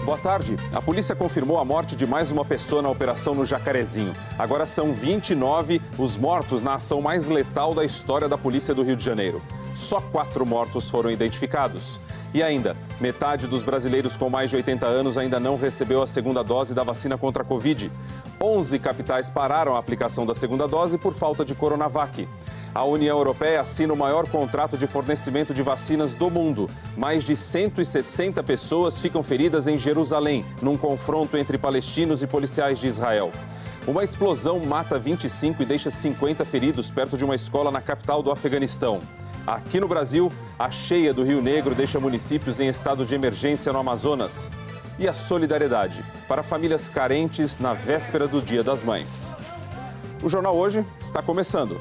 Boa tarde. A polícia confirmou a morte de mais uma pessoa na operação no Jacarezinho. Agora são 29 os mortos na ação mais letal da história da polícia do Rio de Janeiro. Só 4 mortos foram identificados. E ainda, metade dos brasileiros com mais de 80 anos ainda não recebeu a segunda dose da vacina contra a Covid. 11 capitais pararam a aplicação da segunda dose por falta de Coronavac. A União Europeia assina o maior contrato de fornecimento de vacinas do mundo. Mais de 160 pessoas ficam feridas em Jerusalém, num confronto entre palestinos e policiais de Israel. Uma explosão mata 25 e deixa 50 feridos perto de uma escola na capital do Afeganistão. Aqui no Brasil, a cheia do Rio Negro deixa municípios em estado de emergência no Amazonas. E a solidariedade para famílias carentes na véspera do Dia das Mães. O Jornal Hoje está começando.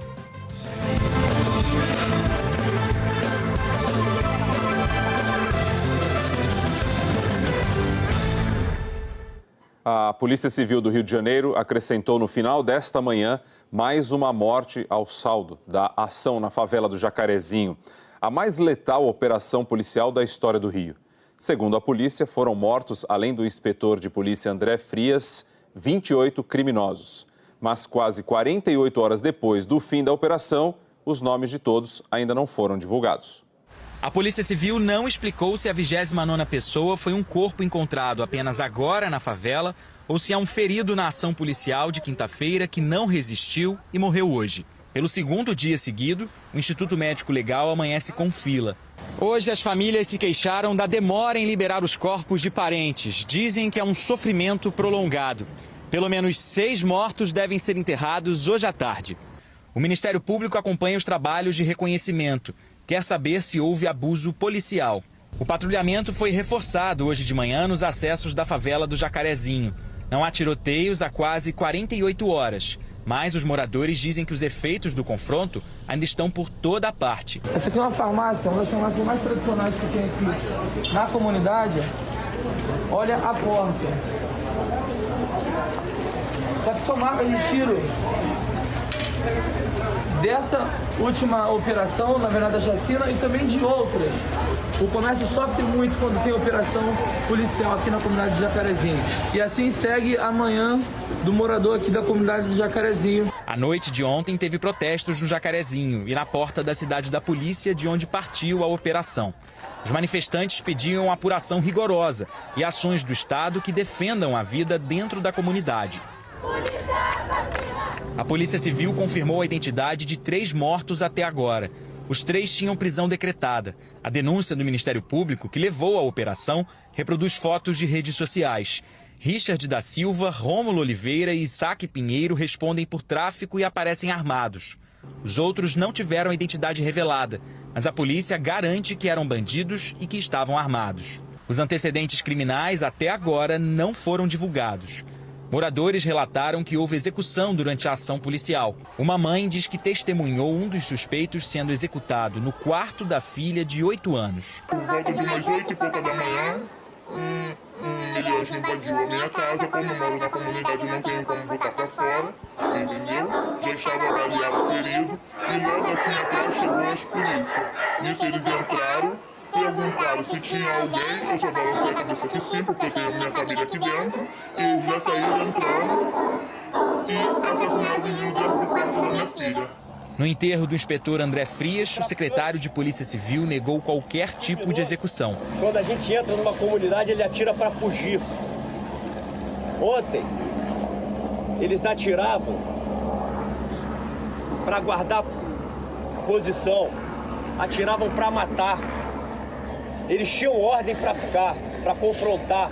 A Polícia Civil do Rio de Janeiro acrescentou no final desta manhã mais uma morte ao saldo da ação na favela do Jacarezinho, a mais letal operação policial da história do Rio. Segundo a polícia, foram mortos, além do inspetor de polícia André Frias, 28 criminosos. Mas quase 48 horas depois do fim da operação, os nomes de todos ainda não foram divulgados. A Polícia Civil não explicou se a 29ª pessoa foi um corpo encontrado apenas agora na favela ou se é um ferido na ação policial de quinta-feira que não resistiu e morreu hoje. Pelo segundo dia seguido, o Instituto Médico Legal amanhece com fila. Hoje as famílias se queixaram da demora em liberar os corpos de parentes. Dizem que é um sofrimento prolongado. Pelo menos 6 mortos devem ser enterrados hoje à tarde. O Ministério Público acompanha os trabalhos de reconhecimento. Quer saber se houve abuso policial. O patrulhamento foi reforçado hoje de manhã nos acessos da favela do Jacarezinho. Não há tiroteios há quase 48 horas, mas os moradores dizem que os efeitos do confronto ainda estão por toda a parte. Essa aqui é uma farmácia das farmácias mais tradicionais que tem aqui na comunidade. Olha a porta. Só que são marcas de tiro. Dessa última operação, na verdade, da chacina, e também de outras. O comércio sofre muito quando tem operação policial aqui na comunidade de Jacarezinho. E assim segue a manhã do morador aqui da comunidade de Jacarezinho. A noite de ontem teve protestos no Jacarezinho e na porta da cidade da polícia, de onde partiu a operação. Os manifestantes pediam apuração rigorosa e ações do Estado que defendam a vida dentro da comunidade. A Polícia Civil confirmou a identidade de 3 mortos até agora. Os 3 tinham prisão decretada. A denúncia do Ministério Público, que levou à operação, reproduz fotos de redes sociais. Richard da Silva, Rômulo Oliveira e Isaac Pinheiro respondem por tráfico e aparecem armados. Os outros não tiveram a identidade revelada, mas a polícia garante que eram bandidos e que estavam armados. Os antecedentes criminais até agora não foram divulgados. Moradores relataram que houve execução durante a ação policial. Uma mãe diz que testemunhou um dos suspeitos sendo executado no quarto da filha de 8 anos. Por volta de umas 8 e pouca da manhã, um milioso invadiu a minha casa. Como eu moro na comunidade, não tenho como botar pra fora, entendeu? Já estava baleado, ferido, e logo assim atrás chegou as polícias. Nisso eles entraram. Perguntaram se tinha alguém, eu só balancei a cabeça que sim, porque tem minha família aqui dentro. E já saíram entrando e assassinaram o menino dentro do quarto da minha filha. No enterro do inspetor André Frias, o secretário de Polícia Civil negou qualquer tipo de execução. Quando a gente entra numa comunidade, ele atira para fugir. Ontem, eles atiravam para guardar posição, atiravam para matar. Eles tinham ordem para ficar, para confrontar.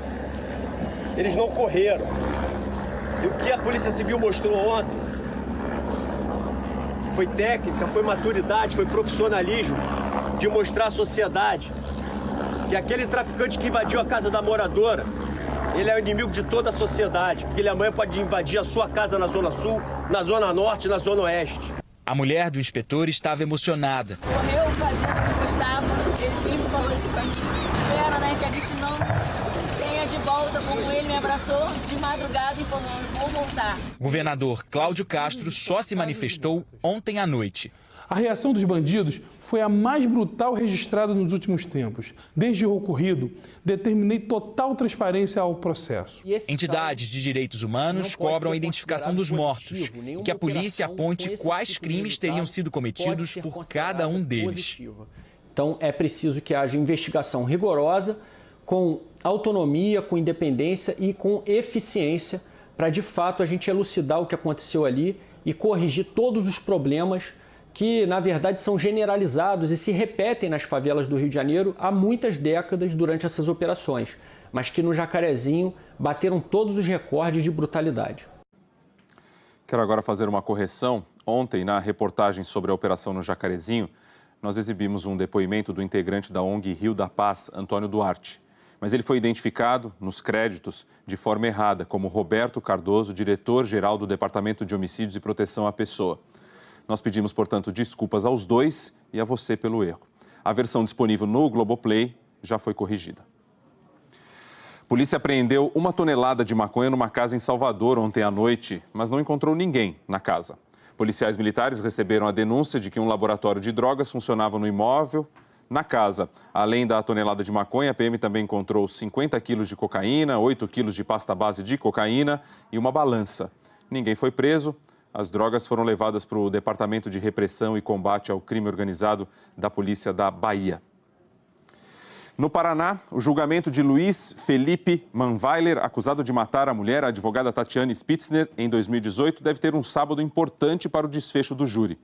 Eles não correram. E o que a Polícia Civil mostrou ontem foi técnica, foi maturidade, foi profissionalismo de mostrar à sociedade que aquele traficante que invadiu a casa da moradora, ele é o inimigo de toda a sociedade, porque ele amanhã pode invadir a sua casa na Zona Sul, na Zona Norte e na Zona Oeste. A mulher do inspetor estava emocionada. Morreu fazendo como estava, ele sempre falou isso pra mim. Espero, né, que a gente não tenha de volta, como ele me abraçou de madrugada e falou, vou voltar. O governador Cláudio Castro só se manifestou ontem à noite. A reação dos bandidos foi a mais brutal registrada nos últimos tempos. Desde o ocorrido, determinei total transparência ao processo. Entidades de direitos humanos cobram a identificação dos mortos e que a polícia aponte quais crimes teriam sido cometidos por cada um deles. Então é preciso que haja investigação rigorosa, com autonomia, com independência e com eficiência, para de fato a gente elucidar o que aconteceu ali e corrigir todos os problemas que, na verdade, são generalizados e se repetem nas favelas do Rio de Janeiro há muitas décadas durante essas operações, mas que no Jacarezinho bateram todos os recordes de brutalidade. Quero agora fazer uma correção. Ontem, na reportagem sobre a operação no Jacarezinho, nós exibimos um depoimento do integrante da ONG Rio da Paz, Antônio Duarte. Mas ele foi identificado nos créditos de forma errada, como Roberto Cardoso, diretor-geral do Departamento de Homicídios e Proteção à Pessoa. Nós pedimos, portanto, desculpas aos dois e a você pelo erro. A versão disponível no Globoplay já foi corrigida. Polícia apreendeu 1 tonelada de maconha numa casa em Salvador ontem à noite, mas não encontrou ninguém na casa. Policiais militares receberam a denúncia de que um laboratório de drogas funcionava no imóvel. Na casa, além da tonelada de maconha, a PM também encontrou 50 quilos de cocaína, 8 quilos de pasta base de cocaína e uma balança. Ninguém foi preso. As drogas foram levadas para o Departamento de Repressão e Combate ao Crime Organizado da Polícia da Bahia. No Paraná, o julgamento de Luiz Felipe Manweiler, acusado de matar a mulher, a advogada Tatiane Spitzner, em 2018, deve ter um sábado importante para o desfecho do júri.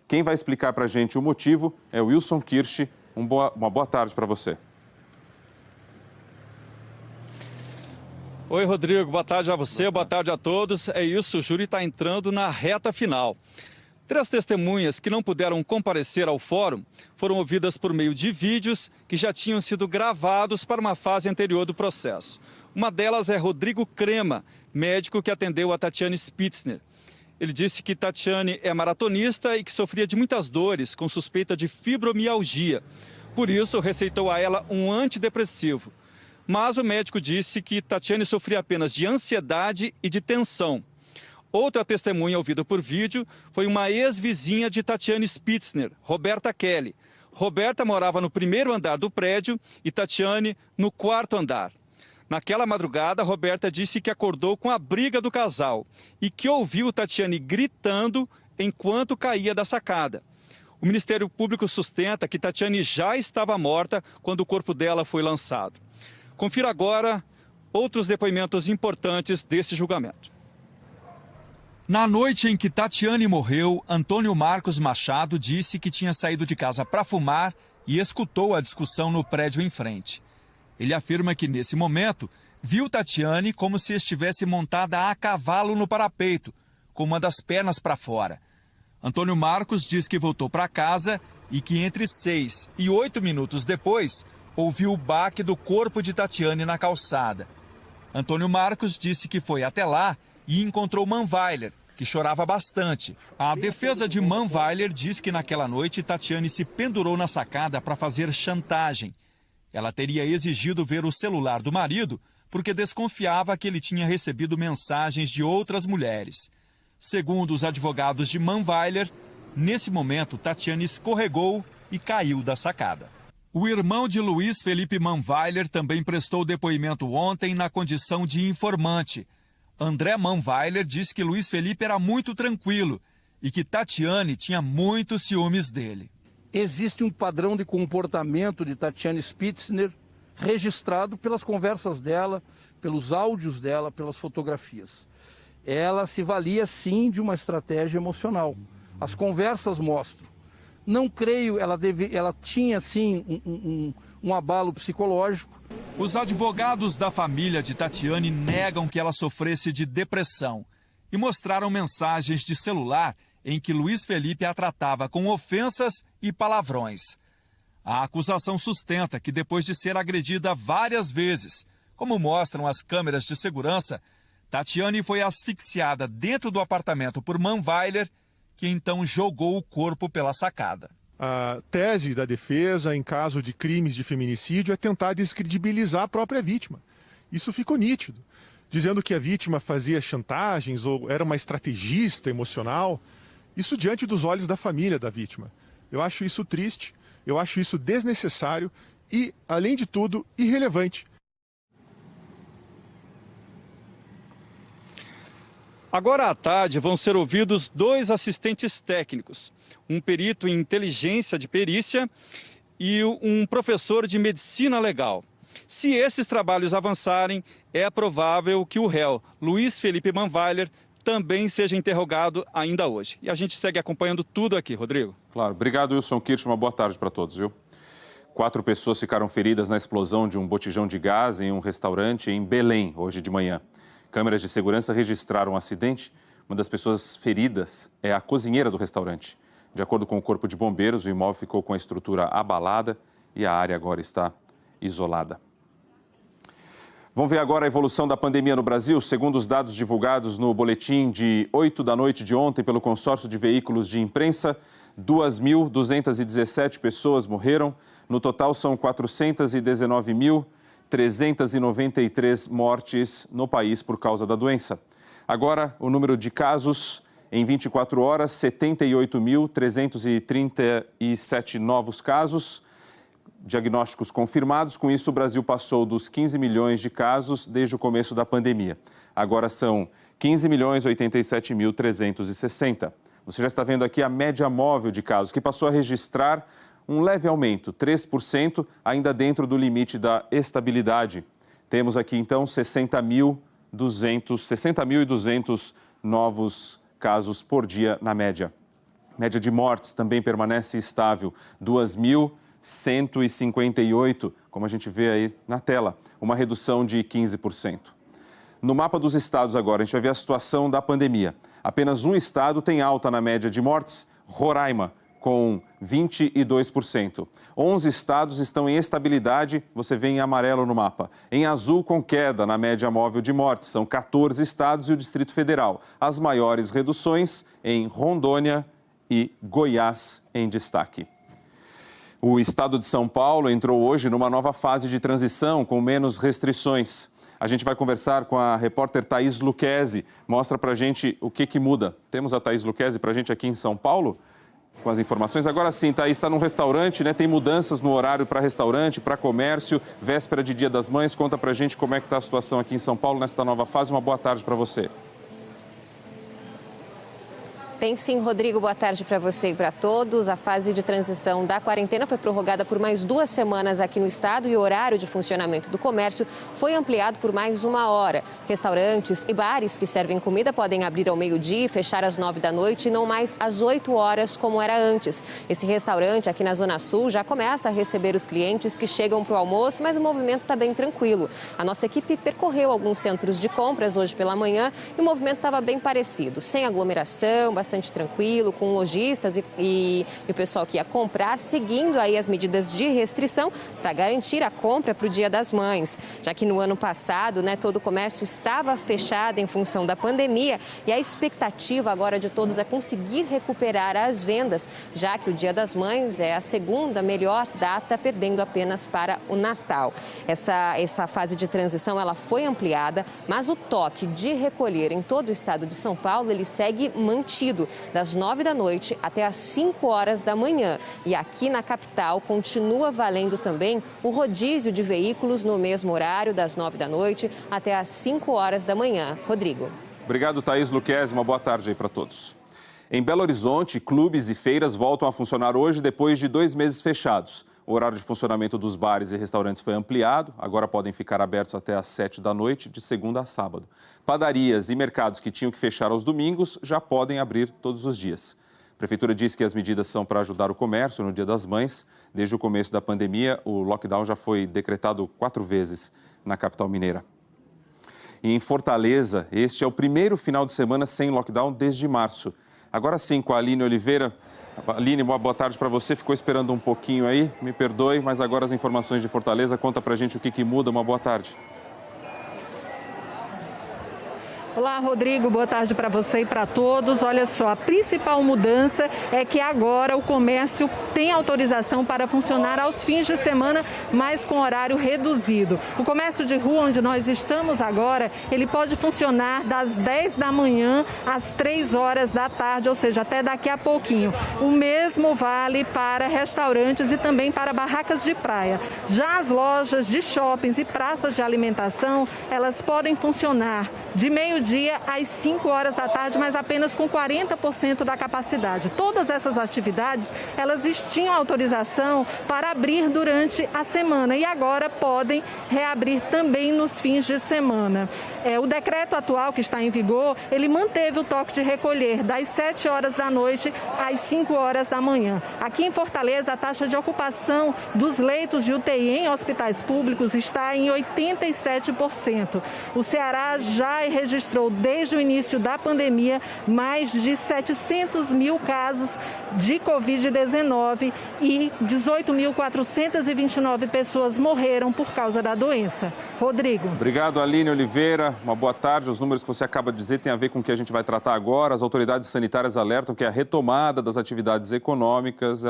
Quem vai explicar para a gente o motivo é o Wilson Kirsch. Uma boa tarde para você. Oi, Rodrigo. Boa tarde a você, boa tarde a todos. É isso, o júri está entrando na reta final. 3 testemunhas que não puderam comparecer ao fórum foram ouvidas por meio de vídeos que já tinham sido gravados para uma fase anterior do processo. Uma delas é Rodrigo Crema, médico que atendeu a Tatiane Spitzner. Ele disse que Tatiane é maratonista e que sofria de muitas dores, com suspeita de fibromialgia. Por isso, receitou a ela um antidepressivo. Mas o médico disse que Tatiane sofria apenas de ansiedade e de tensão. Outra testemunha ouvida por vídeo foi uma ex-vizinha de Tatiane Spitzner, Roberta Kelly. Roberta morava no 1º andar do prédio e Tatiane no 4º andar. Naquela madrugada, Roberta disse que acordou com a briga do casal e que ouviu Tatiane gritando enquanto caía da sacada. O Ministério Público sustenta que Tatiane já estava morta quando o corpo dela foi lançado. Confira agora outros depoimentos importantes desse julgamento. Na noite em que Tatiane morreu, Antônio Marcos Machado disse que tinha saído de casa para fumar e escutou a discussão no prédio em frente. Ele afirma que, nesse momento, viu Tatiane como se estivesse montada a cavalo no parapeito, com uma das pernas para fora. Antônio Marcos diz que voltou para casa e que entre 6 e 8 minutos depois, ouviu o baque do corpo de Tatiane na calçada. Antônio Marcos disse que foi até lá e encontrou Manweiler, que chorava bastante. A defesa de Manweiler diz que naquela noite Tatiane se pendurou na sacada para fazer chantagem. Ela teria exigido ver o celular do marido porque desconfiava que ele tinha recebido mensagens de outras mulheres. Segundo os advogados de Manweiler, nesse momento Tatiane escorregou e caiu da sacada. O irmão de Luiz Felipe Manweiler também prestou depoimento ontem na condição de informante. André Manweiler disse que Luiz Felipe era muito tranquilo e que Tatiane tinha muitos ciúmes dele. Existe um padrão de comportamento de Tatiane Spitzner registrado pelas conversas dela, pelos áudios dela, pelas fotografias. Ela se valia, sim, de uma estratégia emocional. As conversas mostram. Não creio, ela tinha, sim, um abalo psicológico. Os advogados da família de Tatiane negam que ela sofresse de depressão e mostraram mensagens de celular em que Luiz Felipe a tratava com ofensas e palavrões. A acusação sustenta que depois de ser agredida várias vezes, como mostram as câmeras de segurança, Tatiane foi asfixiada dentro do apartamento por Manweiler, que então jogou o corpo pela sacada. A tese da defesa, em caso de crimes de feminicídio, é tentar descredibilizar a própria vítima. Isso ficou nítido, dizendo que a vítima fazia chantagens ou era uma estrategista emocional. Isso diante dos olhos da família da vítima. Eu acho isso triste, eu acho isso desnecessário e, além de tudo, irrelevante. Agora à tarde vão ser ouvidos 2 assistentes técnicos, um perito em inteligência de perícia e um professor de medicina legal. Se esses trabalhos avançarem, é provável que o réu, Luiz Felipe Manweiler, também seja interrogado ainda hoje. E a gente segue acompanhando tudo aqui, Rodrigo. Claro. Obrigado, Wilson Kirsch. Uma boa tarde para todos, viu? 4 pessoas ficaram feridas na explosão de um botijão de gás em um restaurante em Belém, hoje de manhã. Câmeras de segurança registraram o acidente. Uma das pessoas feridas é a cozinheira do restaurante. De acordo com o Corpo de Bombeiros, o imóvel ficou com a estrutura abalada e a área agora está isolada. Vamos ver agora a evolução da pandemia no Brasil. Segundo os dados divulgados no boletim de 8 da noite de ontem pelo Consórcio de Veículos de Imprensa, 2.217 pessoas morreram. No total, são 419.393 mortes no país por causa da doença. Agora, o número de casos em 24 horas, 78.337 novos casos, diagnósticos confirmados. Com isso, o Brasil passou dos 15 milhões de casos desde o começo da pandemia. Agora são 15.087.360. Você já está vendo aqui a média móvel de casos, que passou a registrar um leve aumento, 3%, ainda dentro do limite da estabilidade. Temos aqui, então, 60.200 novos casos por dia na média. Média de mortes também permanece estável, 2.158, como a gente vê aí na tela, uma redução de 15%. No mapa dos estados agora, a gente vai ver a situação da pandemia. Apenas um estado tem alta na média de mortes, Roraima, com 22%. 11 estados estão em estabilidade, você vê em amarelo no mapa. Em azul, com queda na média móvel de mortes, são 14 estados e o Distrito Federal. As maiores reduções em Rondônia e Goiás em destaque. O estado de São Paulo entrou hoje numa nova fase de transição com menos restrições. A gente vai conversar com a repórter Thaís Lucchesi. Mostra pra gente o que muda. Temos a Thaís Lucchesi pra gente aqui em São Paulo? Com as informações. Agora sim, Thaís, está num restaurante, né? Tem mudanças no horário para restaurante, para comércio, véspera de Dia das Mães. Conta pra gente como é que está a situação aqui em São Paulo nesta nova fase. Uma boa tarde para você. Tem sim, Rodrigo. Boa tarde para você e para todos. A fase de transição da quarentena foi prorrogada por mais 2 semanas aqui no estado e o horário de funcionamento do comércio foi ampliado por mais 1 hora. Restaurantes e bares que servem comida podem abrir ao meio-dia e fechar às 9 da noite e não mais às 8 horas, como era antes. Esse restaurante aqui na Zona Sul já começa a receber os clientes que chegam para o almoço, mas o movimento está bem tranquilo. A nossa equipe percorreu alguns centros de compras hoje pela manhã e o movimento estava bem parecido, sem aglomeração, bastante tranquilo, com lojistas e o pessoal que ia comprar, seguindo aí as medidas de restrição para garantir a compra para o Dia das Mães. Já que no ano passado, né, todo o comércio estava fechado em função da pandemia e a expectativa agora de todos é conseguir recuperar as vendas, já que o Dia das Mães é a segunda melhor data, perdendo apenas para o Natal. Essa fase de transição ela foi ampliada, mas o toque de recolher em todo o estado de São Paulo ele segue mantido, das 9 da noite até às 5 horas da manhã. E aqui na capital continua valendo também o rodízio de veículos no mesmo horário, das 9 da noite até às 5 horas da manhã. Rodrigo. Obrigado, Thaís Lucchesi. Uma boa tarde aí para todos. Em Belo Horizonte, clubes e feiras voltam a funcionar hoje depois de 2 meses fechados. O horário de funcionamento dos bares e restaurantes foi ampliado, agora podem ficar abertos até às 7 da noite, de segunda a sábado. Padarias e mercados que tinham que fechar aos domingos já podem abrir todos os dias. A Prefeitura diz que as medidas são para ajudar o comércio no Dia das Mães. Desde o começo da pandemia, o lockdown já foi decretado 4 vezes na capital mineira. E em Fortaleza, este é o primeiro final de semana sem lockdown desde março. Agora sim, com a Aline Oliveira. Aline, uma boa tarde para você. Ficou esperando um pouquinho aí, me perdoe, mas agora as informações de Fortaleza. Conta pra gente o que muda. Uma boa tarde. Olá, Rodrigo, boa tarde para você e para todos. Olha só, a principal mudança é que agora o comércio tem autorização para funcionar aos fins de semana, mas com horário reduzido. O comércio de rua onde nós estamos agora, ele pode funcionar das 10 da manhã às 3 horas da tarde, ou seja, até daqui a pouquinho. O mesmo vale para restaurantes e também para barracas de praia. Já as lojas de shoppings e praças de alimentação, elas podem funcionar de meio-dia às 5 horas da tarde, mas apenas com 40% da capacidade. Todas essas atividades, elas tinham autorização para abrir durante a semana e agora podem reabrir também nos fins de semana. O decreto atual que está em vigor, ele manteve o toque de recolher das 7 horas da noite às 5 horas da manhã. Aqui em Fortaleza, a taxa de ocupação dos leitos de UTI em hospitais públicos está em 87%. O Ceará já registrou desde o início da pandemia mais de 700 mil casos de Covid-19 e 18.429 pessoas morreram por causa da doença. Rodrigo. Obrigado, Aline Oliveira. Uma boa tarde. Os números que você acaba de dizer têm a ver com o que a gente vai tratar agora. As autoridades sanitárias alertam que a retomada das atividades econômicas,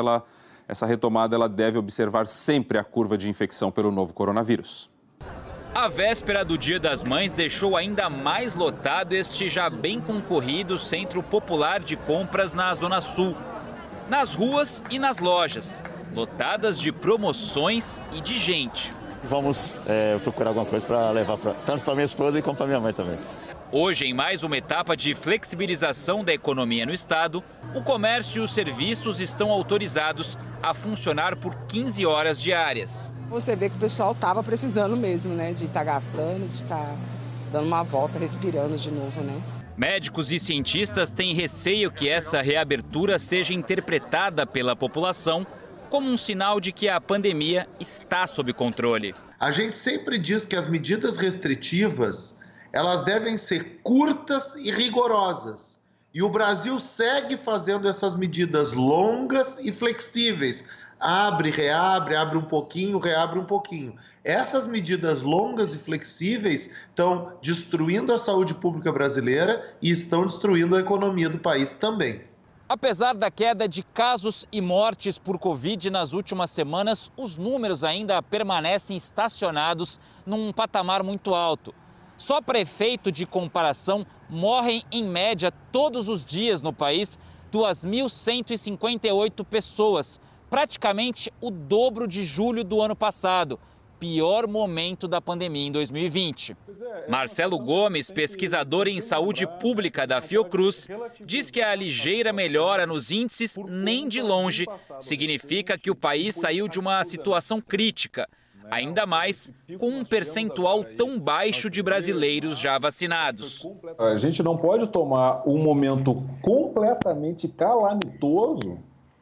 essa retomada ela deve observar sempre a curva de infecção pelo novo coronavírus. A véspera do Dia das Mães deixou ainda mais lotado este já bem concorrido Centro Popular de Compras na Zona Sul. Nas ruas e nas lojas, lotadas de promoções e de gente. Vamos procurar alguma coisa para levar tanto para minha esposa como para minha mãe também. Hoje, em mais uma etapa de flexibilização da economia no estado, o comércio e os serviços estão autorizados a funcionar por 15 horas diárias. Você vê que o pessoal estava precisando mesmo, né? De estar gastando, de estar dando uma volta, respirando de novo, né? Médicos e cientistas têm receio que essa reabertura seja interpretada pela população como um sinal de que a pandemia está sob controle. A gente sempre diz que as medidas restritivas, elas devem ser curtas e rigorosas. E o Brasil segue fazendo essas medidas longas e flexíveis. Abre, reabre, abre um pouquinho, reabre um pouquinho. Essas medidas longas e flexíveis estão destruindo a saúde pública brasileira e estão destruindo a economia do país também. Apesar da queda de casos e mortes por Covid nas últimas semanas, os números ainda permanecem estacionados num patamar muito alto. Só para efeito de comparação, morrem em média todos os dias no país 2.158 pessoas, praticamente o dobro de julho do ano passado, pior momento da pandemia em 2020. Marcelo Gomes, pesquisador em saúde pública da Fiocruz, diz que a ligeira melhora nos índices nem de longe significa que o país saiu de uma situação crítica, ainda mais com um percentual tão baixo de brasileiros já vacinados. A gente não pode tomar um momento completamente calamitoso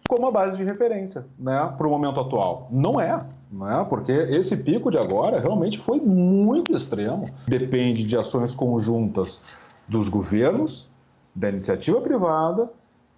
como a base de referência, né, para o momento atual. Não é, porque esse pico de agora realmente foi muito extremo. Depende de ações conjuntas dos governos, da iniciativa privada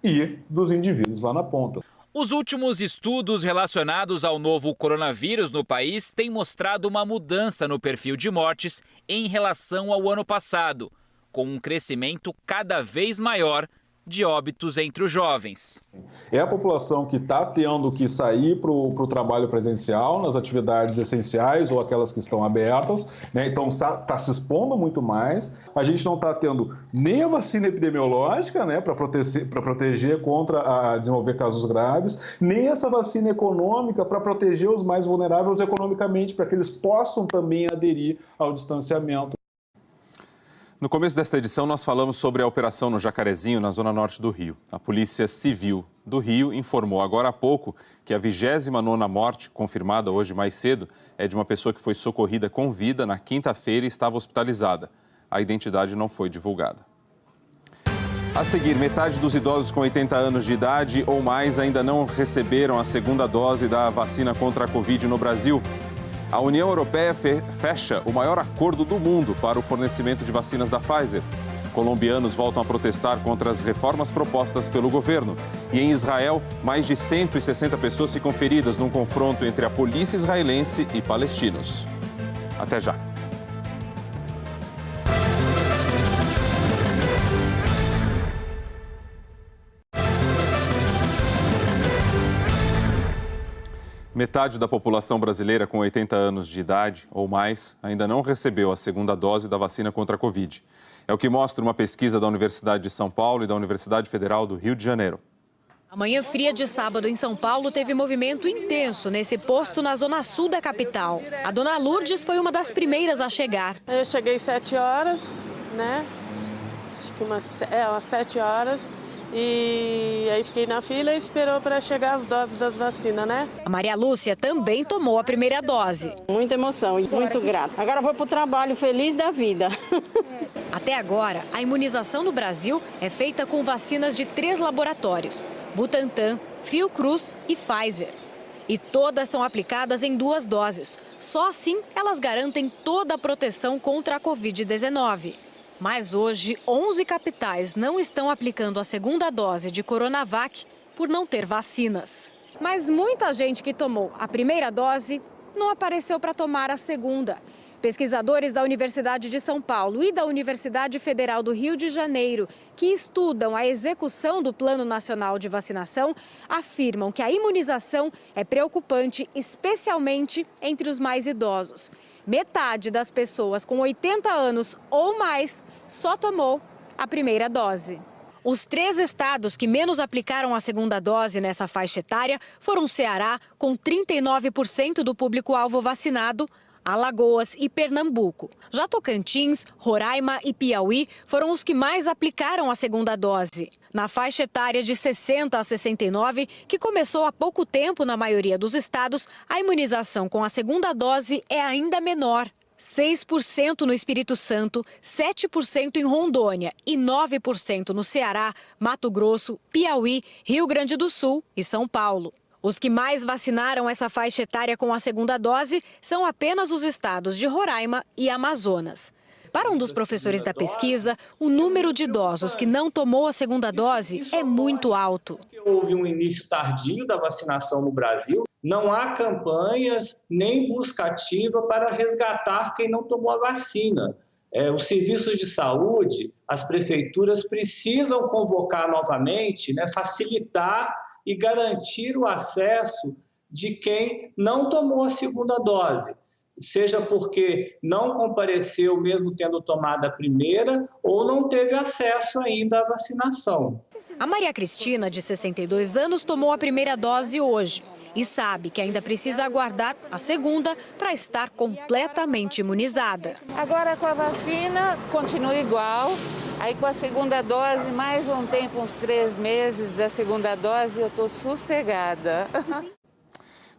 e dos indivíduos lá na ponta. Os últimos estudos relacionados ao novo coronavírus no país têm mostrado uma mudança no perfil de mortes em relação ao ano passado, com um crescimento cada vez maior de óbitos entre os jovens. É a população que está tendo que sair para o trabalho presencial, nas atividades essenciais ou aquelas que estão abertas, né? Então está se expondo muito mais. A gente não está tendo nem a vacina epidemiológica, né, para proteger contra a desenvolver casos graves, nem essa vacina econômica para proteger os mais vulneráveis economicamente, para que eles possam também aderir ao distanciamento. No começo desta edição, nós falamos sobre a operação no Jacarezinho, na zona norte do Rio. A Polícia Civil do Rio informou agora há pouco que a 29ª morte, confirmada hoje mais cedo, é de uma pessoa que foi socorrida com vida na quinta-feira e estava hospitalizada. A identidade não foi divulgada. A seguir, metade dos idosos com 80 anos de idade ou mais ainda não receberam a segunda dose da vacina contra a Covid no Brasil. A União Europeia fecha o maior acordo do mundo para o fornecimento de vacinas da Pfizer. Colombianos voltam a protestar contra as reformas propostas pelo governo. E em Israel, mais de 160 pessoas ficam feridas num confronto entre a polícia israelense e palestinos. Até já. Metade da população brasileira com 80 anos de idade ou mais ainda não recebeu a segunda dose da vacina contra a Covid. É o que mostra uma pesquisa da Universidade de São Paulo e da Universidade Federal do Rio de Janeiro. A manhã fria de sábado em São Paulo teve movimento intenso nesse posto na zona sul da capital. A dona Lourdes foi uma das primeiras a chegar. Eu cheguei às 7 horas, né? Acho que umas 7 horas. E aí fiquei na fila e esperou para chegar as doses das vacinas, né? A Maria Lúcia também tomou a primeira dose. Muita emoção e muito grata. Agora vou para o trabalho feliz da vida. Até agora, a imunização no Brasil é feita com vacinas de 3 laboratórios: Butantan, Fiocruz e Pfizer. E todas são aplicadas em 2 doses. Só assim elas garantem toda a proteção contra a Covid-19. Mas hoje, 11 capitais não estão aplicando a segunda dose de Coronavac por não ter vacinas. Mas muita gente que tomou a primeira dose não apareceu para tomar a segunda. Pesquisadores da Universidade de São Paulo e da Universidade Federal do Rio de Janeiro, que estudam a execução do Plano Nacional de Vacinação, afirmam que a imunização é preocupante, especialmente entre os mais idosos. Metade das pessoas com 80 anos ou mais só tomou a primeira dose. Os 3 estados que menos aplicaram a segunda dose nessa faixa etária foram Ceará, com 39% do público-alvo vacinado, Alagoas e Pernambuco. Já Tocantins, Roraima e Piauí foram os que mais aplicaram a segunda dose. Na faixa etária de 60 a 69, que começou há pouco tempo na maioria dos estados, a imunização com a segunda dose é ainda menor. 6% no Espírito Santo, 7% em Rondônia e 9% no Ceará, Mato Grosso, Piauí, Rio Grande do Sul e São Paulo. Os que mais vacinaram essa faixa etária com a segunda dose são apenas os estados de Roraima e Amazonas. Para um dos professores da pesquisa, o número de idosos que não tomou a segunda dose é muito alto. Houve um início tardio da vacinação no Brasil. Não há campanhas nem busca ativa para resgatar quem não tomou a vacina. Os serviços de saúde, as prefeituras precisam convocar novamente, facilitar e garantir o acesso de quem não tomou a segunda dose, seja porque não compareceu mesmo tendo tomado a primeira ou não teve acesso ainda à vacinação. A Maria Cristina, de 62 anos, tomou a primeira dose hoje e sabe que ainda precisa aguardar a segunda para estar completamente imunizada. Agora com a vacina continua igual. Aí com a segunda dose, mais um tempo, uns 3 meses da segunda dose, eu estou sossegada.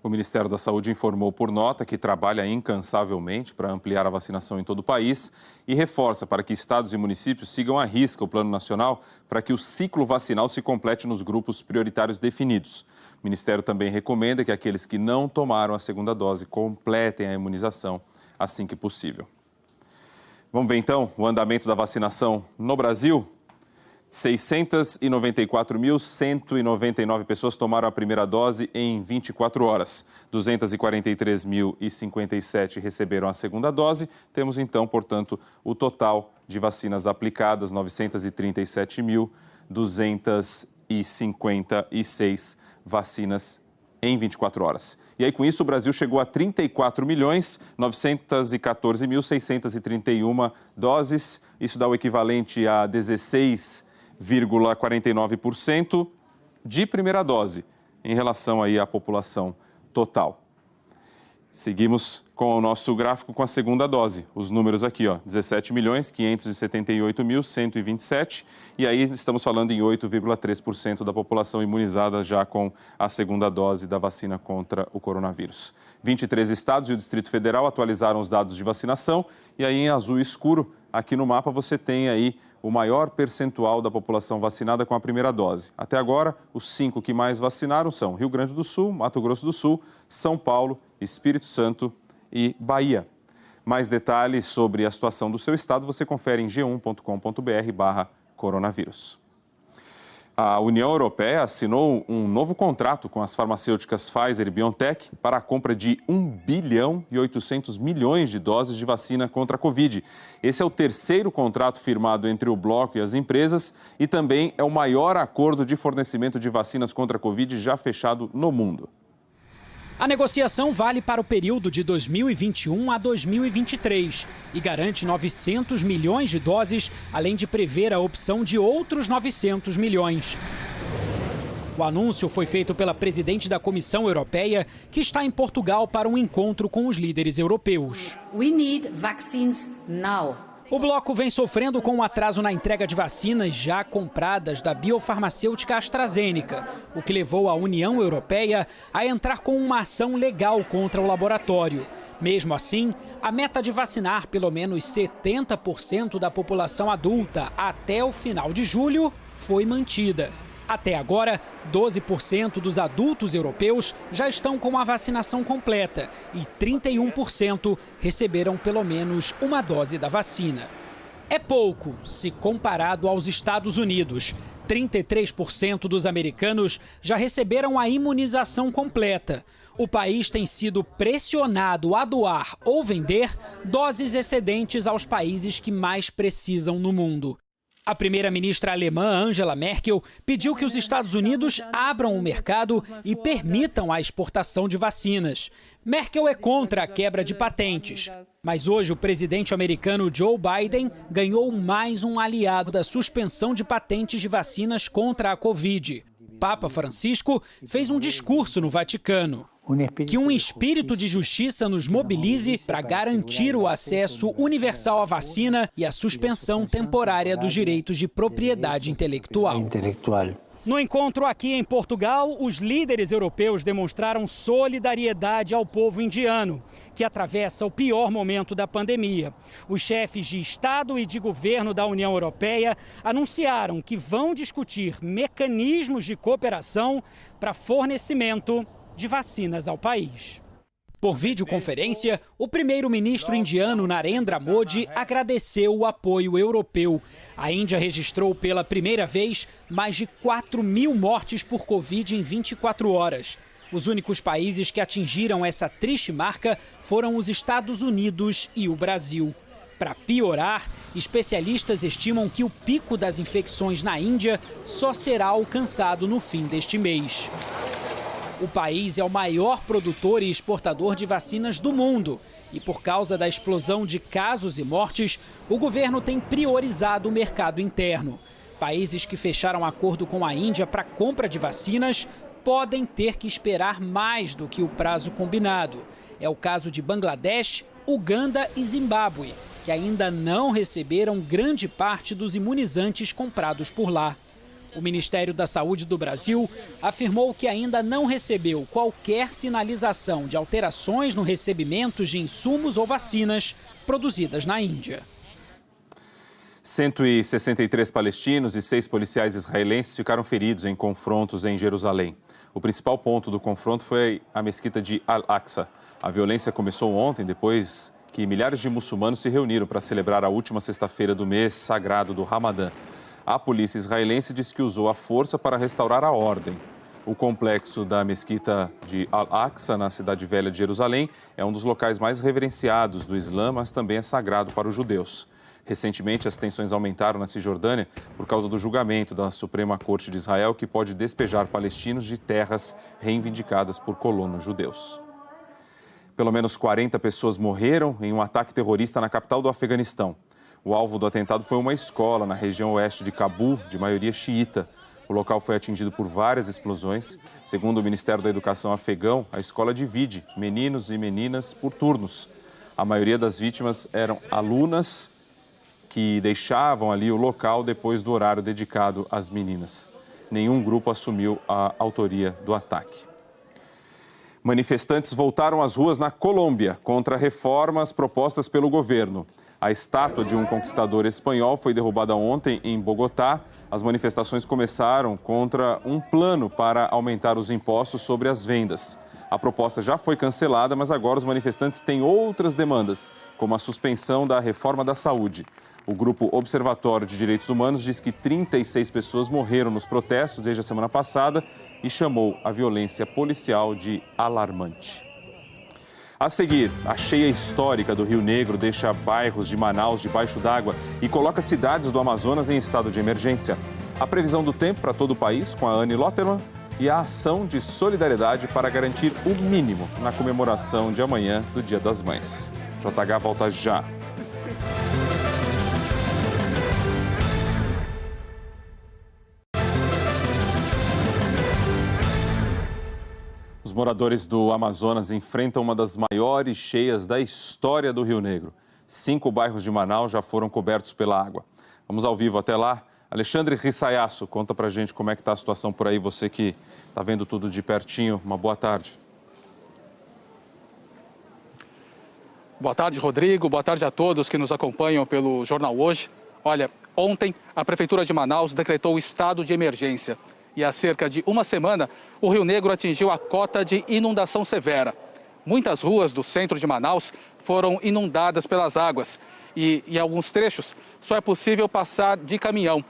O Ministério da Saúde informou por nota que trabalha incansavelmente para ampliar a vacinação em todo o país e reforça para que estados e municípios sigam à risca o Plano Nacional para que o ciclo vacinal se complete nos grupos prioritários definidos. O Ministério também recomenda que aqueles que não tomaram a segunda dose completem a imunização assim que possível. Vamos ver então o andamento da vacinação no Brasil? 694.199 pessoas tomaram a primeira dose em 24 horas. 243.057 receberam a segunda dose. Temos então, portanto, o total de vacinas aplicadas, 937.256 vacinas em 24 horas. E aí, com isso, o Brasil chegou a 34.914.631 doses. Isso dá o equivalente a 16,49% de primeira dose em relação aí à população total. Seguimos com o nosso gráfico com a segunda dose. Os números aqui, 17.578.127. E aí estamos falando em 8,3% da população imunizada já com a segunda dose da vacina contra o coronavírus. 23 estados e o Distrito Federal atualizaram os dados de vacinação. E aí em azul escuro, aqui no mapa, você tem aí o maior percentual da população vacinada com a primeira dose. Até agora, os 5 que mais vacinaram são Rio Grande do Sul, Mato Grosso do Sul, São Paulo, Espírito Santo e Bahia. Mais detalhes sobre a situação do seu estado você confere em g1.com.br/coronavírus. A União Europeia assinou um novo contrato com as farmacêuticas Pfizer e BioNTech para a compra de 1 bilhão e 800 milhões de doses de vacina contra a Covid. Esse é o terceiro contrato firmado entre o bloco e as empresas e também é o maior acordo de fornecimento de vacinas contra a Covid já fechado no mundo. A negociação vale para o período de 2021 a 2023 e garante 900 milhões de doses, além de prever a opção de outros 900 milhões. O anúncio foi feito pela presidente da Comissão Europeia, que está em Portugal para um encontro com os líderes europeus. We need vaccines now. O bloco vem sofrendo com um atraso na entrega de vacinas já compradas da biofarmacêutica AstraZeneca, o que levou a União Europeia a entrar com uma ação legal contra o laboratório. Mesmo assim, a meta de vacinar pelo menos 70% da população adulta até o final de julho foi mantida. Até agora, 12% dos adultos europeus já estão com a vacinação completa e 31% receberam pelo menos uma dose da vacina. É pouco se comparado aos Estados Unidos. 33% dos americanos já receberam a imunização completa. O país tem sido pressionado a doar ou vender doses excedentes aos países que mais precisam no mundo. A primeira-ministra alemã Angela Merkel pediu que os Estados Unidos abram o mercado e permitam a exportação de vacinas. Merkel é contra a quebra de patentes, mas hoje o presidente americano Joe Biden ganhou mais um aliado da suspensão de patentes de vacinas contra a Covid. Papa Francisco fez um discurso no Vaticano. Que um espírito de justiça nos mobilize para garantir o acesso universal à vacina e a suspensão temporária dos direitos de propriedade intelectual. No encontro aqui em Portugal, os líderes europeus demonstraram solidariedade ao povo indiano, que atravessa o pior momento da pandemia. Os chefes de Estado e de governo da União Europeia anunciaram que vão discutir mecanismos de cooperação para fornecimento de vacinas ao país. Por videoconferência, o primeiro-ministro indiano Narendra Modi agradeceu o apoio europeu. A Índia registrou pela primeira vez mais de 4.000 mortes por Covid em 24 horas. Os únicos países que atingiram essa triste marca foram os Estados Unidos e o Brasil. Para piorar, especialistas estimam que o pico das infecções na Índia só será alcançado no fim deste mês. O país é o maior produtor e exportador de vacinas do mundo. E por causa da explosão de casos e mortes, o governo tem priorizado o mercado interno. Países que fecharam acordo com a Índia para compra de vacinas podem ter que esperar mais do que o prazo combinado. É o caso de Bangladesh, Uganda e Zimbábue, que ainda não receberam grande parte dos imunizantes comprados por lá. O Ministério da Saúde do Brasil afirmou que ainda não recebeu qualquer sinalização de alterações no recebimento de insumos ou vacinas produzidas na Índia. 163 palestinos e 6 policiais israelenses ficaram feridos em confrontos em Jerusalém. O principal ponto do confronto foi a mesquita de Al-Aqsa. A violência começou ontem, depois que milhares de muçulmanos se reuniram para celebrar a última sexta-feira do mês sagrado do Ramadã. A polícia israelense disse que usou a força para restaurar a ordem. O complexo da mesquita de Al-Aqsa, na cidade velha de Jerusalém, é um dos locais mais reverenciados do Islã, mas também é sagrado para os judeus. Recentemente, as tensões aumentaram na Cisjordânia por causa do julgamento da Suprema Corte de Israel, que pode despejar palestinos de terras reivindicadas por colonos judeus. Pelo menos 40 pessoas morreram em um ataque terrorista na capital do Afeganistão. O alvo do atentado foi uma escola na região oeste de Cabul, de maioria xiita. O local foi atingido por várias explosões. Segundo o Ministério da Educação afegão, a escola divide meninos e meninas por turnos. A maioria das vítimas eram alunas que deixavam ali o local depois do horário dedicado às meninas. Nenhum grupo assumiu a autoria do ataque. Manifestantes voltaram às ruas na Colômbia contra reformas propostas pelo governo. A estátua de um conquistador espanhol foi derrubada ontem em Bogotá. As manifestações começaram contra um plano para aumentar os impostos sobre as vendas. A proposta já foi cancelada, mas agora os manifestantes têm outras demandas, como a suspensão da reforma da saúde. O Grupo Observatório de Direitos Humanos diz que 36 pessoas morreram nos protestos desde a semana passada e chamou a violência policial de alarmante. A seguir, a cheia histórica do Rio Negro deixa bairros de Manaus debaixo d'água e coloca cidades do Amazonas em estado de emergência. A previsão do tempo para todo o país com a Anne Lotterman e a ação de solidariedade para garantir o mínimo na comemoração de amanhã do Dia das Mães. JH volta já. Os moradores do Amazonas enfrentam uma das maiores cheias da história do Rio Negro. 5 bairros de Manaus já foram cobertos pela água. Vamos ao vivo até lá. Alexandre Rissayasso, conta pra gente como é que está a situação por aí. Você que está vendo tudo de pertinho. Uma boa tarde. Boa tarde, Rodrigo. Boa tarde a todos que nos acompanham pelo Jornal Hoje. Olha, ontem a Prefeitura de Manaus decretou o estado de emergência. E há cerca de uma semana, o Rio Negro atingiu a cota de inundação severa. Muitas ruas do centro de Manaus foram inundadas pelas águas. E em alguns trechos só é possível passar de caminhão.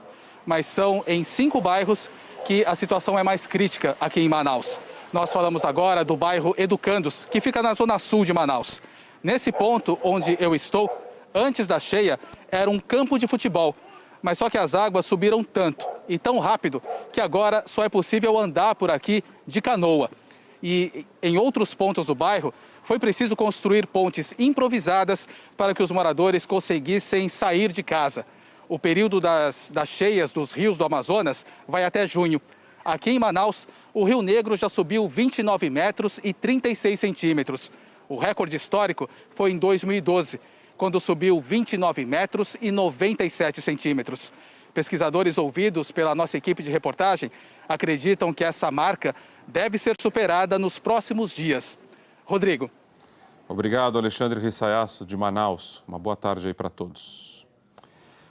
Mas são em 5 bairros que a situação é mais crítica aqui em Manaus. Nós falamos agora do bairro Educandos, que fica na zona sul de Manaus. Nesse ponto onde eu estou, antes da cheia, era um campo de futebol. Mas só que as águas subiram tanto e tão rápido que agora só é possível andar por aqui de canoa. E em outros pontos do bairro foi preciso construir pontes improvisadas para que os moradores conseguissem sair de casa. O período das cheias dos rios do Amazonas vai até junho. Aqui em Manaus, o Rio Negro já subiu 29 metros e 36 centímetros. O recorde histórico foi em 2012. Quando subiu 29 metros e 97 centímetros. Pesquisadores ouvidos pela nossa equipe de reportagem acreditam que essa marca deve ser superada nos próximos dias. Rodrigo. Obrigado, Alexandre Rissayasso, de Manaus. Uma boa tarde aí para todos.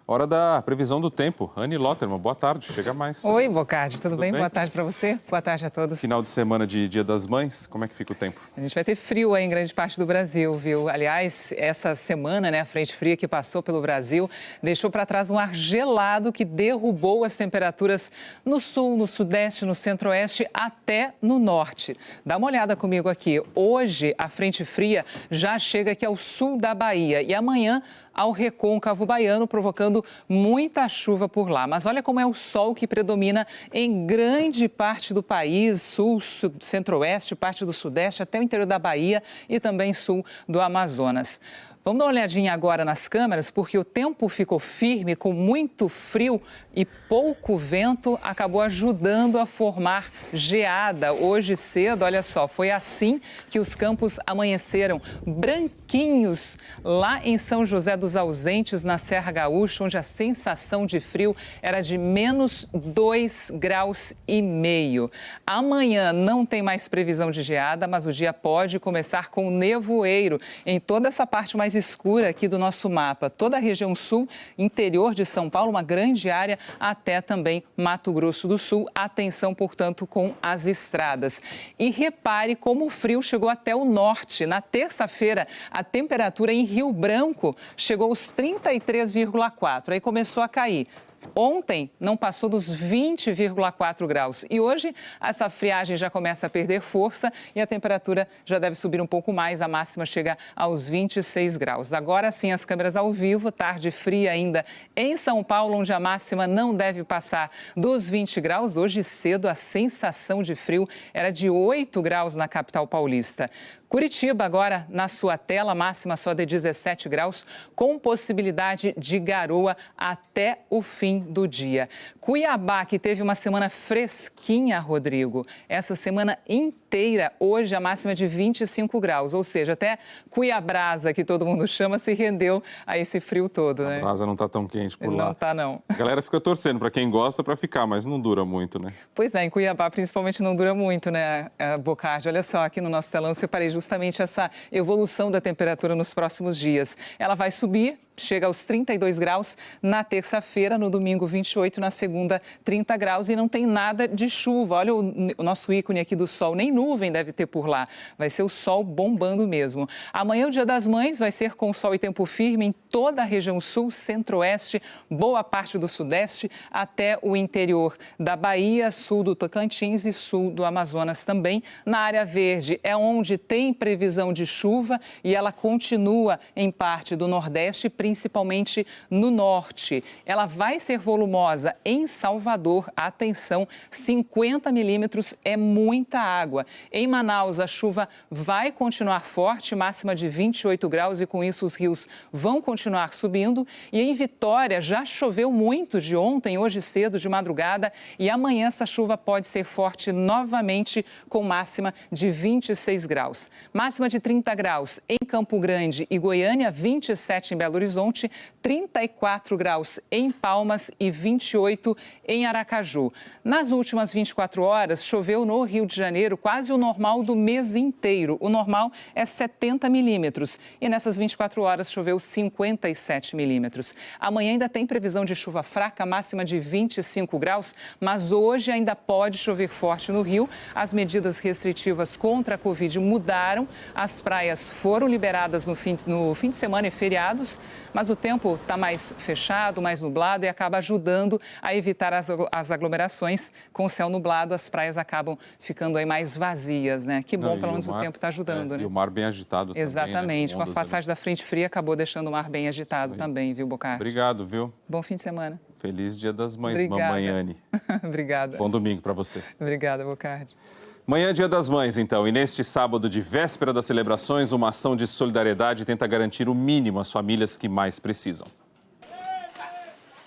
Hora da previsão do tempo. Anne Lotterman, boa tarde. Chega mais. Oi, boa tarde. Tudo bem? Boa tarde para você. Boa tarde a todos. Final de semana de Dia das Mães, como é que fica o tempo? A gente vai ter frio aí em grande parte do Brasil, viu? Aliás, essa semana, né, a frente fria que passou pelo Brasil deixou para trás um ar gelado que derrubou as temperaturas no sul, no sudeste, no centro-oeste, até no norte. Dá uma olhada comigo aqui. Hoje, a frente fria já chega aqui ao sul da Bahia e amanhã ao recôncavo baiano, provocando muita chuva por lá. Mas olha como é o sol que predomina em grande parte do país, sul, centro-oeste, parte do sudeste, até o interior da Bahia e também sul do Amazonas. Vamos dar uma olhadinha agora nas câmeras, porque o tempo ficou firme, com muito frio e pouco vento, acabou ajudando a formar geada. Hoje cedo, olha só, foi assim que os campos amanheceram branquinhos lá em São José dos Ausentes, na Serra Gaúcha, onde a sensação de frio era de menos 2,5 graus. Amanhã não tem mais previsão de geada, mas o dia pode começar com nevoeiro em toda essa parte mais escura aqui do nosso mapa. Toda a região sul, interior de São Paulo, uma grande área, até também Mato Grosso do Sul. Atenção, portanto, com as estradas. E repare como o frio chegou até o norte. Na terça-feira, a temperatura em Rio Branco chegou aos 33,4. Aí começou a cair. Ontem não passou dos 20,4 graus e hoje essa friagem já começa a perder força e a temperatura já deve subir um pouco mais, a máxima chega aos 26 graus. Agora sim, as câmeras ao vivo, tarde fria ainda em São Paulo, onde a máxima não deve passar dos 20 graus. Hoje cedo a sensação de frio era de 8 graus na capital paulista. Curitiba agora na sua tela, máxima só de 17 graus, com possibilidade de garoa até o fim do dia. Cuiabá, que teve uma semana fresquinha, Rodrigo, essa semana inteira, hoje a máxima é de 25 graus, ou seja, até Cuiabrasa, que todo mundo chama, se rendeu a esse frio todo, né? A brasa não está tão quente por lá. Não está, não. A galera fica torcendo para quem gosta para ficar, mas não dura muito, né? Pois é, em Cuiabá principalmente não dura muito, né, Bocardi? Olha só, aqui no nosso telão eu separei justamente essa evolução da temperatura nos próximos dias. Ela vai subir, chega aos 32 graus na terça-feira, no domingo 28, na segunda 30 graus e não tem nada de chuva. Olha o nosso ícone aqui do sol, nem nuvem deve ter por lá. Vai ser o sol bombando mesmo. Amanhã, o Dia das Mães, vai ser com sol e tempo firme em toda a região sul, centro-oeste, boa parte do sudeste, até o interior da Bahia, sul do Tocantins e sul do Amazonas também. Na área verde é onde tem previsão de chuva e ela continua em parte do Nordeste, principalmente no norte. Ela vai ser volumosa em Salvador. Atenção, 50 milímetros é muita água. Em Manaus, a chuva vai continuar forte, máxima de 28 graus e com isso os rios vão continuar subindo. E em Vitória já choveu muito de ontem, hoje cedo, de madrugada, e amanhã essa chuva pode ser forte novamente com máxima de 26 graus. Máxima de 30 graus em Campo Grande e Goiânia, 27 em Belo Horizonte, 34 graus em Palmas e 28 em Aracaju. Nas últimas 24 horas, choveu no Rio de Janeiro quase o normal do mês inteiro. O normal é 70 milímetros e nessas 24 horas choveu 57 milímetros. Amanhã ainda tem previsão de chuva fraca, máxima de 25 graus, mas hoje ainda pode chover forte no Rio. As medidas restritivas contra a Covid mudaram, as praias foram liberadas no fim de semana e feriados, mas o tempo está mais fechado, mais nublado e acaba ajudando a evitar as aglomerações. Com o céu nublado, as praias acabam ficando aí mais vazias, né? Que bom, pelo menos o tempo está ajudando, né? E o mar bem agitado também, exatamente, né? com a passagem da frente fria acabou deixando o mar bem agitado também, viu, Bocardi? Obrigado, viu? Bom fim de semana. Feliz Dia das Mães, Obrigada. mamãe Anne. Obrigada. Bom domingo para você. Obrigada, Bocardi. Amanhã é Dia das Mães, então, e neste sábado de véspera das celebrações, uma ação de solidariedade tenta garantir o mínimo às famílias que mais precisam.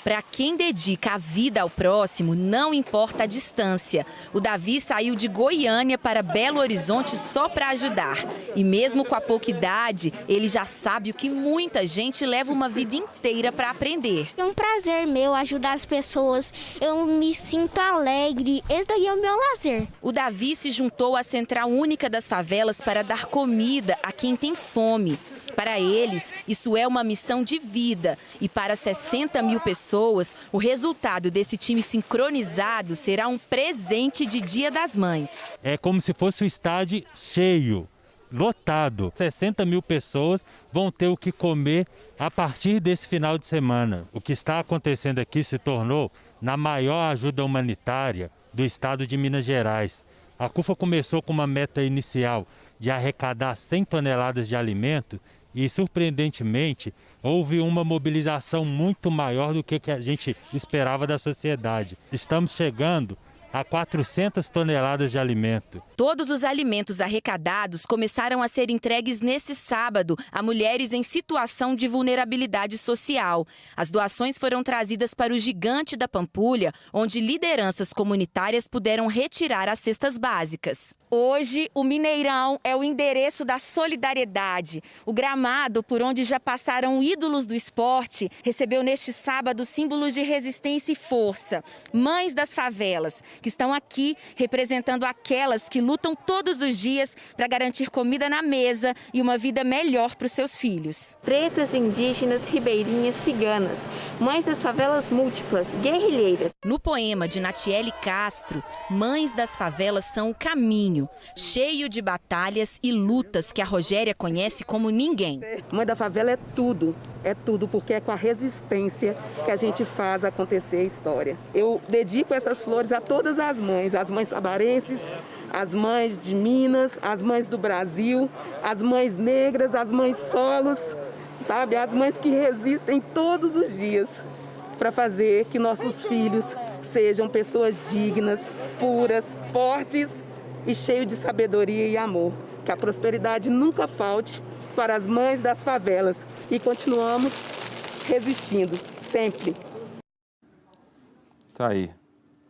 Para quem dedica a vida ao próximo, não importa a distância. O Davi saiu de Goiânia para Belo Horizonte só para ajudar. E mesmo com a pouca idade, ele já sabe o que muita gente leva uma vida inteira para aprender. É um prazer meu ajudar as pessoas, eu me sinto alegre, esse daí é o meu lazer. O Davi se juntou à Central Única das Favelas para dar comida a quem tem fome. Para eles, isso é uma missão de vida. E para 60 mil pessoas, o resultado desse time sincronizado será um presente de Dia das Mães. É como se fosse um estádio cheio, lotado. 60 mil pessoas vão ter o que comer a partir desse final de semana. O que está acontecendo aqui se tornou na maior ajuda humanitária do estado de Minas Gerais. A CUFA começou com uma meta inicial de arrecadar 100 toneladas de alimento e, surpreendentemente, houve uma mobilização muito maior do que a gente esperava da sociedade. Estamos chegando a 400 toneladas de alimento. Todos os alimentos arrecadados começaram a ser entregues nesse sábado a mulheres em situação de vulnerabilidade social. As doações foram trazidas para o Gigante da Pampulha, onde lideranças comunitárias puderam retirar as cestas básicas. Hoje, o Mineirão é o endereço da solidariedade. O gramado, por onde já passaram ídolos do esporte, recebeu neste sábado símbolos de resistência e força. Mães das favelas, que estão aqui representando aquelas que lutam todos os dias para garantir comida na mesa e uma vida melhor para os seus filhos. Pretas, indígenas, ribeirinhas, ciganas, mães das favelas múltiplas, guerrilheiras. No poema de Natiele Castro, Mães das Favelas são o caminho, cheio de batalhas e lutas que a Rogéria conhece como ninguém. Mãe da favela é tudo, porque é com a resistência que a gente faz acontecer a história. Eu dedico essas flores a todas as mães sabarenses, as mães de Minas, as mães do Brasil, as mães negras, as mães solos, sabe? As mães que resistem todos os dias para fazer que nossos filhos sejam pessoas dignas, puras, fortes e cheios de sabedoria e amor. Que a prosperidade nunca falte para as mães das favelas e continuamos resistindo, sempre. Tá aí.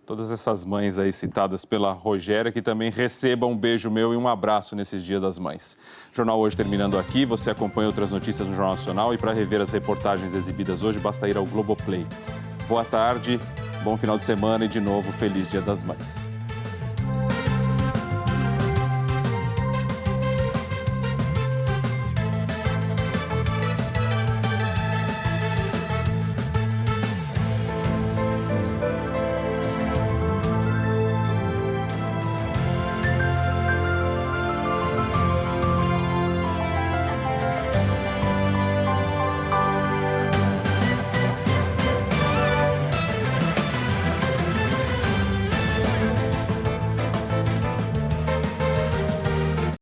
Todas essas mães aí citadas pela Rogéria, que também recebam um beijo meu e um abraço nesses Dia das Mães. O Jornal Hoje terminando aqui, você acompanha outras notícias no Jornal Nacional e para rever as reportagens exibidas hoje, basta ir ao Globoplay. Boa tarde, bom final de semana e de novo, feliz Dia das Mães.